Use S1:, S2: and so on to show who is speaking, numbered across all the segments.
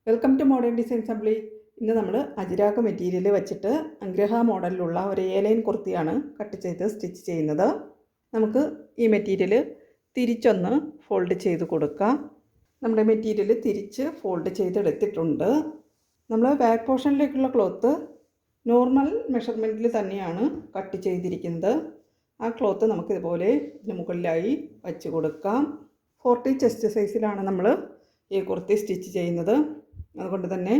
S1: Welcome to modern design assembly. ഇന്ന് നമ്മൾ അജിരാക്ക് material വെച്ചിട്ട് അഗ്രഹ മോഡലിലുള്ള ഒരു ലൈൻ കുർത്തിയാണ് കട്ട് ചെയ്ത് സ്റ്റിച്ച് ചെയ്യുന്നത്. നമുക്ക് ഈ മെറ്റീരിയൽ തിരിച്ചൊന്ന് ഫോൾഡ് ചെയ്ത് കൊടുക്കാം. നമ്മുടെ മെറ്റീരിയൽ തിരിച്ച് ഫോൾഡ് ചെയ്തെടുത്തിട്ടുണ്ട്. നമ്മൾ ബാക്ക് പോർഷനിലേക്കുള്ള ക്ലോത്ത് നോർമൽ മെഷർമെൻറ്റിൽ തന്നെയാണ് കട്ട് ചെയ്തിരിക്കുന്നത്. ആ ക്ലോത്ത് നമുക്കിതുപോലെ ഇതിന് മുകളിലായി വച്ച് കൊടുക്കാം. 40 ചെസ്റ്റ് സൈസിലാണ് നമ്മൾ ഈ കുർത്തി സ്റ്റിച്ച് ചെയ്യുന്നത്. അതുകൊണ്ട് തന്നെ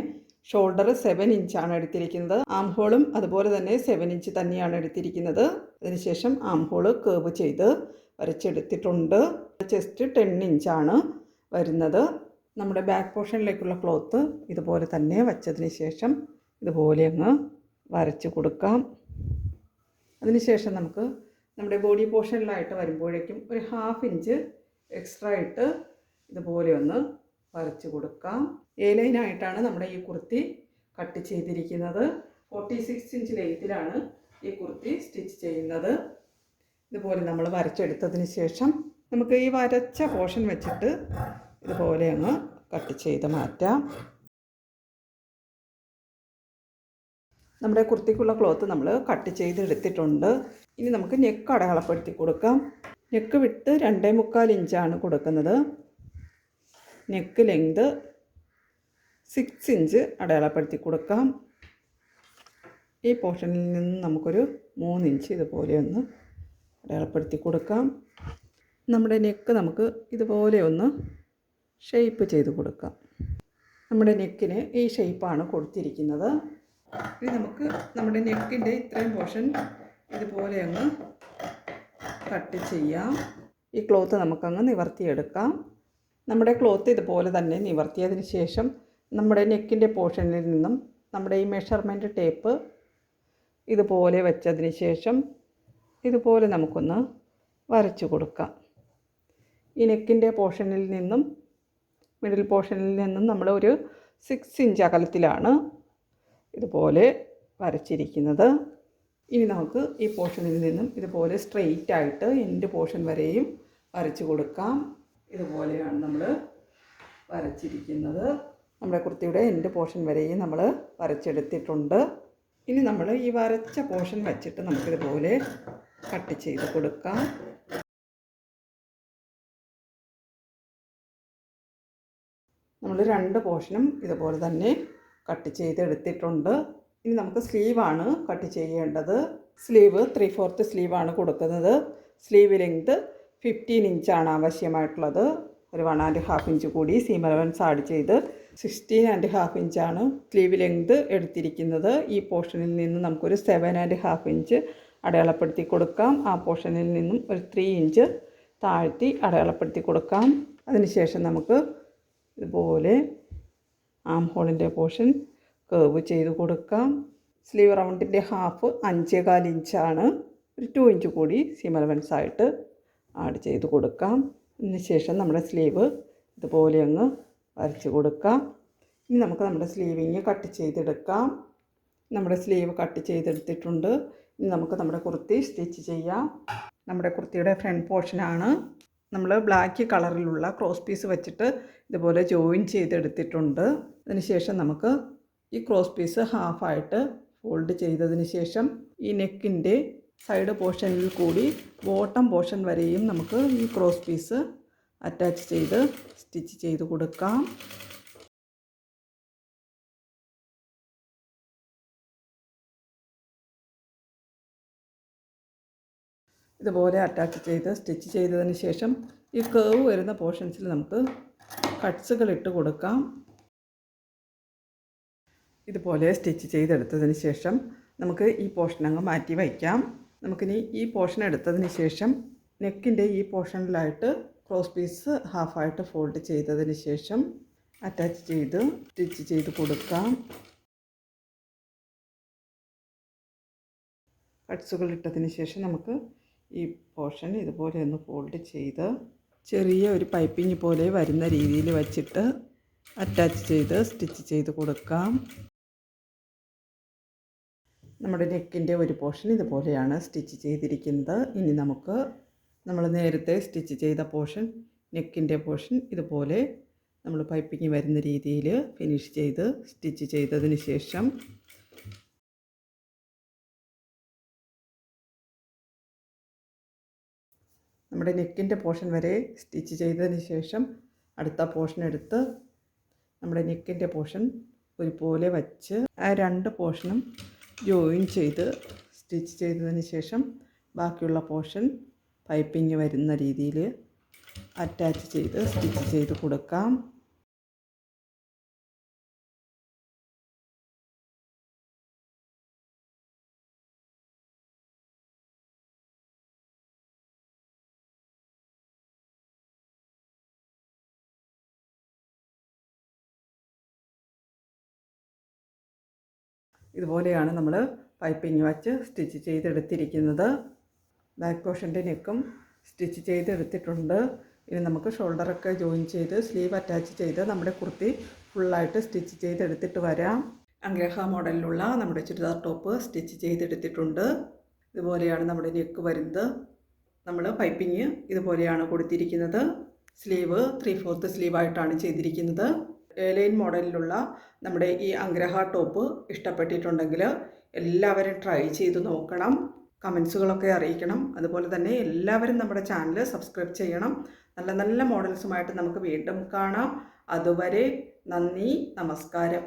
S1: ഷോൾഡർ 7 ഇഞ്ചാണ് എടുത്തിരിക്കുന്നത്. ആം ഹോളും അതുപോലെ തന്നെ 7 ഇഞ്ച് തന്നെയാണ് എടുത്തിരിക്കുന്നത്. അതിനുശേഷം ആം ഹോള് കേർവ് ചെയ്ത് വരച്ചെടുത്തിട്ടുണ്ട്. ചെസ്റ്റ് 10 ഇഞ്ചാണ് വരുന്നത്. നമ്മുടെ ബാക്ക് പോർഷനിലേക്കുള്ള ക്ലോത്ത് ഇതുപോലെ തന്നെ വച്ചതിന് ശേഷം ഇതുപോലെ അങ്ങ് വരച്ച് കൊടുക്കാം. അതിനുശേഷം നമുക്ക് നമ്മുടെ ബോഡി പോർഷനിലായിട്ട് വരുമ്പോഴേക്കും ഒരു 1/2 ഇഞ്ച് എക്സ്ട്രാ ഇട്ട് ഇതുപോലെ ഒന്ന് വരച്ച് കൊടുക്കാം. ലൈനായിട്ടാണ് നമ്മുടെ ഈ കുർത്തി കട്ട് ചെയ്തിരിക്കുന്നത്. 46 ഇഞ്ച് ലെങ്ത്തിലാണ് ഈ കുർത്തി സ്റ്റിച്ച് ചെയ്യുന്നത്. ഇതുപോലെ നമ്മൾ വരച്ചെടുത്തതിന് ശേഷം നമുക്ക് ഈ വരച്ച പോർഷൻ വെച്ചിട്ട് ഇതുപോലെ അങ്ങ് കട്ട് ചെയ്ത് മാറ്റാം. നമ്മുടെ കുർത്തിക്കുള്ള ക്ലോത്ത് നമ്മൾ കട്ട് ചെയ്തെടുത്തിട്ടുണ്ട്. ഇനി നമുക്ക് നെക്ക് അടയാളപ്പെടുത്തി കൊടുക്കാം. നെക്ക് വിട്ട് 2.25 ഇഞ്ചാണ് കൊടുക്കുന്നത്. നെക്ക് ലെങ്ത് 6 ഇഞ്ച് അടയാളപ്പെടുത്തി കൊടുക്കാം. ഈ പോർഷനിൽ നിന്ന് നമുക്കൊരു 3 ഇഞ്ച് ഇതുപോലെ ഒന്ന് അടയാളപ്പെടുത്തി കൊടുക്കാം. നമ്മുടെ നെക്ക് നമുക്ക് ഇതുപോലെ ഒന്ന് ഷേപ്പ് ചെയ്ത് കൊടുക്കാം. നമ്മുടെ നെക്കിന് ഈ ഷേപ്പാണ് കൊടുത്തിരിക്കുന്നത്. ഇനി നമുക്ക് നമ്മുടെ നെക്കിൻ്റെ ഇത്രയും പോർഷൻ ഇതുപോലെ അങ്ങ് കട്ട് ചെയ്യാം. ഈ ക്ലോത്ത് നമുക്കങ്ങ് നിവർത്തിയെടുക്കാം. നമ്മുടെ ക്ലോത്ത് ഇതുപോലെ തന്നെ നിവർത്തിയതിന് ശേഷം നമ്മുടെ നെക്കിൻ്റെ പോർഷനിൽ നിന്നും നമ്മുടെ ഈ മെഷർമെൻറ്റ് ടേപ്പ് ഇതുപോലെ വെച്ചതിന് ശേഷം ഇതുപോലെ നമുക്കൊന്ന് വരച്ചു കൊടുക്കാം. ഈ നെക്കിൻ്റെ പോർഷനിൽ നിന്നും മിഡിൽ പോർഷനിൽ നിന്നും നമ്മൾ ഒരു 6 ഇഞ്ച് അകലത്തിലാണ് ഇതുപോലെ വരച്ചിരിക്കുന്നത്. ഇനി നമുക്ക് ഈ പോർഷനിൽ നിന്നും ഇതുപോലെ സ്ട്രെയിറ്റ് ആയിട്ട് എൻഡ് പോർഷൻ വരെയും വരച്ചു കൊടുക്കാം. ഇതുപോലെയാണ് നമ്മൾ വരച്ചിരിക്കുന്നത്. നമ്മുടെ കുർത്തിയുടെ എൻഡ് പോർഷൻ വരെയും നമ്മൾ വരച്ചെടുത്തിട്ടുണ്ട്. ഇനി നമ്മൾ ഈ വരച്ച പോർഷൻ വെച്ചിട്ട് നമുക്കിതുപോലെ കട്ട് ചെയ്ത് കൊടുക്കാം. നമ്മൾ 2 പോർഷനും ഇതുപോലെ തന്നെ കട്ട് ചെയ്തെടുത്തിട്ടുണ്ട്. ഇനി നമുക്ക് സ്ലീവാണ് കട്ട് ചെയ്യേണ്ടത്. സ്ലീവ് 3/4 സ്ലീവാണ് കൊടുക്കുന്നത്. സ്ലീവ് ലെങ്ത് 15 ഇഞ്ചാണ് ആവശ്യമായിട്ടുള്ളത്. ഒരു 1.5 ഇഞ്ച് കൂടി സീം അലവൻസ് ആഡ് ചെയ്ത് 16.5 ഇഞ്ചാണ് സ്ലീവ് ലെങ്ത് എടുത്തിരിക്കുന്നത്. ഈ പോർഷനിൽ നിന്ന് നമുക്കൊരു 7.5 ഇഞ്ച് അടയാളപ്പെടുത്തി കൊടുക്കാം. ആ പോർഷനിൽ നിന്നും ഒരു 3 ഇഞ്ച് താഴ്ത്തി അടയാളപ്പെടുത്തി കൊടുക്കാം. അതിനുശേഷം നമുക്ക് ഇതുപോലെ ആം ഹോളിൻ്റെ പോർഷൻ കേർവ് ചെയ്ത് കൊടുക്കാം. സ്ലീവ് റൗണ്ടിൻ്റെ ഹാഫ് 5.25 ഇഞ്ചാണ്. ഒരു 2 ഇഞ്ച് കൂടി സീം അലവൻസ് ആയിട്ട് ആഡ് ചെയ്ത് കൊടുക്കാം. അതിനുശേഷം നമ്മുടെ സ്ലീവ് ഇതുപോലെ അങ്ങ് വരച്ച് കൊടുക്കാം. ഇനി നമുക്ക് നമ്മുടെ സ്ലീവിങ് കട്ട് ചെയ്തെടുക്കാം. നമ്മുടെ സ്ലീവ് കട്ട് ചെയ്തെടുത്തിട്ടുണ്ട്. ഇനി നമുക്ക് നമ്മുടെ കുർത്തി സ്റ്റിച്ച് ചെയ്യാം. നമ്മുടെ കുർത്തിയുടെ ഫ്രണ്ട് പോർഷനാണ് നമ്മൾ ബ്ലാക്ക് കളറിലുള്ള ക്രോസ് പീസ് വെച്ചിട്ട് ഇതുപോലെ ജോയിൻ ചെയ്തെടുത്തിട്ടുണ്ട്. അതിനുശേഷം നമുക്ക് ഈ ക്രോസ് പീസ് ഹാഫായിട്ട് ഫോൾഡ് ചെയ്തതിന് ശേഷം ഈ നെക്കിൻ്റെ സൈഡ് പോർഷനിൽ കൂടി ബോട്ടം പോർഷൻ വരെയും നമുക്ക് ഈ ക്രോസ് പീസ് അറ്റാച്ച് ചെയ്ത് സ്റ്റിച്ച് ചെയ്ത് കൊടുക്കാം. ഇതുപോലെ അറ്റാച്ച് ചെയ്ത് സ്റ്റിച്ച് ചെയ്തതിന് ശേഷം ഈ കേർവ് വരുന്ന പോർഷൻസിൽ നമുക്ക് കട്ട്സുകൾ ഇട്ട് കൊടുക്കാം. ഇതുപോലെ സ്റ്റിച്ച് ചെയ്തെടുത്തതിന് ശേഷം നമുക്ക് ഈ പോർഷൻ അങ്ങ് മാറ്റി വയ്ക്കാം. നമുക്കിനി ഈ പോർഷൻ എടുത്തതിന് ശേഷം നെക്കിൻ്റെ ഈ പോർഷനിലായിട്ട് ക്രോസ് പീസ് ഹാഫായിട്ട് ഫോൾഡ് ചെയ്തതിന് ശേഷം അറ്റാച്ച് ചെയ്ത് സ്റ്റിച്ച് ചെയ്ത് കൊടുക്കാം. കട്ട്സുകൾ ഇട്ടതിന് ശേഷം നമുക്ക് ഈ പോർഷൻ ഇതുപോലെ ഒന്ന് ഫോൾഡ് ചെയ്ത് ചെറിയ ഒരു പൈപ്പിംഗ് പോലെ വരുന്ന രീതിയിൽ വച്ചിട്ട് അറ്റാച്ച് ചെയ്ത് സ്റ്റിച്ച് ചെയ്ത് കൊടുക്കാം. നമ്മുടെ നെക്കിൻ്റെ ഒരു പോർഷൻ ഇതുപോലെയാണ് സ്റ്റിച്ച് ചെയ്തിരിക്കുന്നത്. ഇനി നമുക്ക് നമ്മൾ നേരത്തെ സ്റ്റിച്ച് ചെയ്ത പോർഷൻ നെക്കിൻ്റെ പോർഷൻ ഇതുപോലെ നമ്മൾ പൈപ്പിങ് വരുന്ന രീതിയിൽ ഫിനിഷ് ചെയ്ത് സ്റ്റിച്ച് ചെയ്തതിന് ശേഷം നമ്മുടെ നെക്കിൻ്റെ പോർഷൻ വരെ സ്റ്റിച്ച് ചെയ്തതിന് ശേഷം അടുത്ത പോർഷൻ എടുത്ത് നമ്മുടെ നെക്കിൻ്റെ പോർഷൻ ഒരുപോലെ വച്ച് ആ 2 പോർഷനും ജോയിൻ ചെയ്ത് സ്റ്റിച്ച് ചെയ്തതിന് ശേഷം ബാക്കിയുള്ള പോർഷൻ പൈപ്പിങ് വരുന്ന രീതിയിൽ അറ്റാച്ച് ചെയ്ത് സ്റ്റിച്ച് ചെയ്ത് കൊടുക്കാം. ഇതുപോലെയാണ് നമ്മൾ പൈപ്പിങ് വച്ച് സ്റ്റിച്ച് ചെയ്തെടുത്തിരിക്കുന്നത്. ബാക്ക് പോർഷൻ്റെ നെക്കും സ്റ്റിച്ച് ചെയ്തെടുത്തിട്ടുണ്ട്. ഇനി നമുക്ക് ഷോൾഡറൊക്കെ ജോയിൻ ചെയ്ത് സ്ലീവ് അറ്റാച്ച് ചെയ്ത് നമ്മുടെ കുർത്തി ഫുള്ളായിട്ട് സ്റ്റിച്ച് ചെയ്തെടുത്തിട്ട് വരാം. അംഗ്രഹ മോഡലിലുള്ള നമ്മുടെ ചുരിദാർ ടോപ്പ് സ്റ്റിച്ച് ചെയ്തെടുത്തിട്ടുണ്ട്. ഇതുപോലെയാണ് നമ്മുടെ നെക്ക് വരുന്നത്. നമ്മൾ പൈപ്പിങ് ഇതുപോലെയാണ് കൊടുത്തിരിക്കുന്നത്. സ്ലീവ് 3/4 സ്ലീവായിട്ടാണ് ചെയ്തിരിക്കുന്നത്. എ-ലൈൻ മോഡലിലുള്ള നമ്മുടെ ഈ അംഗ്രഹ ടോപ്പ് ഇഷ്ടപ്പെട്ടിട്ടുണ്ടെങ്കിൽ എല്ലാവരും ട്രൈ ചെയ്ത് നോക്കണം. കമൻസുകളൊക്കെ അറിയിക്കണം. അതുപോലെ തന്നെ എല്ലാവരും നമ്മുടെ ചാനൽ സബ്സ്ക്രൈബ് ചെയ്യണം. നല്ല നല്ല മോഡൽസുമായിട്ട് നമുക്ക് വീണ്ടും കാണാം. അതുവരെ നന്ദി, നമസ്കാരം.